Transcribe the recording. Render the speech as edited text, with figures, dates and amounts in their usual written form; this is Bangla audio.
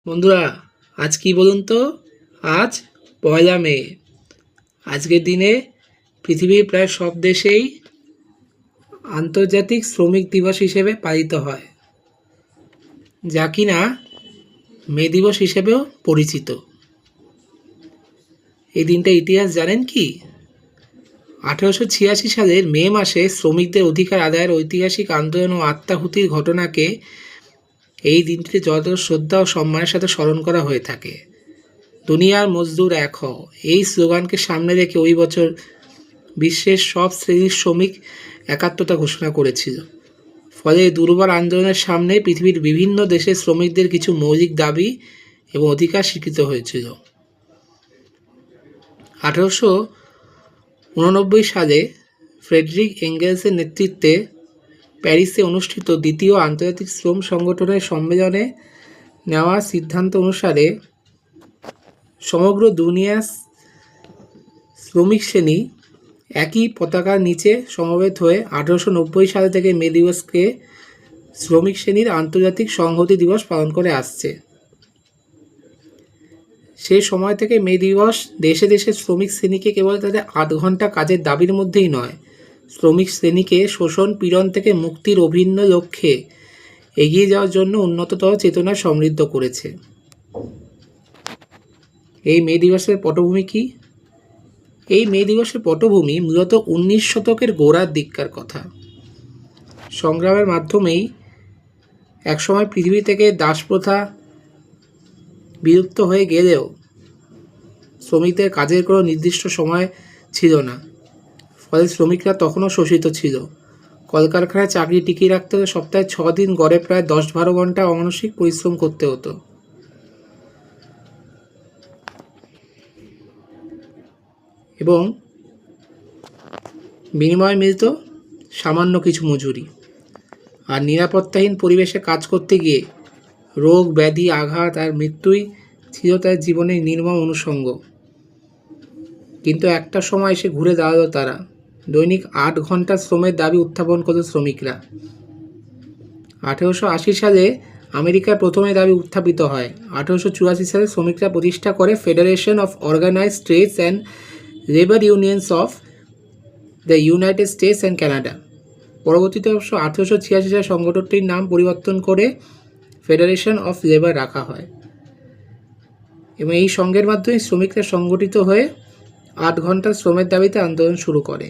বন্ধুরা, আজ কি বলুন তো? আজ ১লা মে। আজকের দিনে পৃথিবীর প্রায় সব দেশেই আন্তর্জাতিক শ্রমিক দিবস হিসেবে পালিত হয়, যা কিনা মে দিবস হিসেবেও পরিচিত। এই দিনটা ইতিহাস জানেন কি? ১৮৮৬ সালের মে মাসে শ্রমিকদের অধিকার আদায়ের ঐতিহাসিক আন্দোলন ও আত্মাহুতির ঘটনাকে এই দিনটিতে যত শ্রদ্ধা ও সম্মানের সাথে স্মরণ করা হয়ে থাকে। দুনিয়ার মজদুর এক হও, এই স্লোগানকে সামনে রেখে ওই বছর বিশ্বের সব শ্রেণীর শ্রমিক একাত্মতা ঘোষণা করেছিল। ফলে দুর্বার আন্দোলনের সামনে পৃথিবীর বিভিন্ন দেশের শ্রমিকদের কিছু মৌলিক দাবি এবং অধিকার স্বীকৃত হয়েছিল। ১৮৮৯ সালে ফ্রেডরিক এঙ্গেলসের নেতৃত্বে প্যারিসে অনুষ্ঠিত দ্বিতীয় আন্তর্জাতিক শ্রম সংগঠনের সম্মেলনে নেওয়া সিদ্ধান্ত অনুসারে সমগ্র দুনিয়ার শ্রমিক শ্রেণী একই পতাকার নিচে সমবেত হয়ে ১৮৯০ সাল থেকে মে দিবসকে শ্রমিক শ্রেণীর আন্তর্জাতিক সংহতি দিবস পালন করে আসছে। সেই সময় থেকে মে দিবস দেশে দেশে শ্রমিক শ্রেণীকে কেবল তাদের ৮ ঘন্টা কাজের দাবির মধ্যেই নয়, শ্রমিক শ্রেণীকে শোষণ পীড়ন থেকে মুক্তির অভিন্ন লক্ষ্যে এগিয়ে যাওয়ার জন্য উন্নততর চেতনা সমৃদ্ধ করেছে। এই মে দিবসের পটভূমি কি? এই মে দিবসের পটভূমি মূলত ১৯ শতকের গোড়ার দিককার কথা। সংগ্রামের মাধ্যমেই একসময় পৃথিবী থেকে দাসপ্রথা বিলুপ্ত হয়ে গেলেও শ্রমিকদের কাজের কোনো নির্দিষ্ট সময় ছিল না, ফলে শ্রমিকরা তখনও শোষিত ছিল। কলকারখানায় চাকরি টিকিয়ে রাখতে হলে সপ্তাহে ৬ দিন গড়ে প্রায় ১০-১২ ঘন্টা অমানসিক পরিশ্রম করতে হতো। এবং বিনিময়ে মিলত সামান্য কিছু মজুরি। আর নিরাপত্তাহীন পরিবেশে কাজ করতে গিয়ে রোগ ব্যাধি আঘাত আর মৃত্যুই ছিল তার জীবনের নির্মম অনুষঙ্গ। কিন্তু একটা সময় এসে ঘুরে দাঁড়ালো তারা। দৈনিক ৮ ঘন্টা শ্রমের দাবি উত্থাপন করল শ্রমিকরা। ১৮৮০ সালে আমেরিকায় প্রথমে দাবি উত্থাপিত হয়। ১৮৮৪ সালে শ্রমিকরা প্রতিষ্ঠা করে federation of organised trades and labour unions of the United States and Canada. পরবর্তীতে অবশ্য ১৮৮৬ সালে সংগঠনটির নাম পরিবর্তন করে ফেডারেশন অফ লেবার রাখা হয় এবং এই সংঘের মাধ্যমে শ্রমিকরা সংগঠিত হয়ে ৮ ঘন্টা শ্রমের দাবিতে আন্দোলন শুরু করে।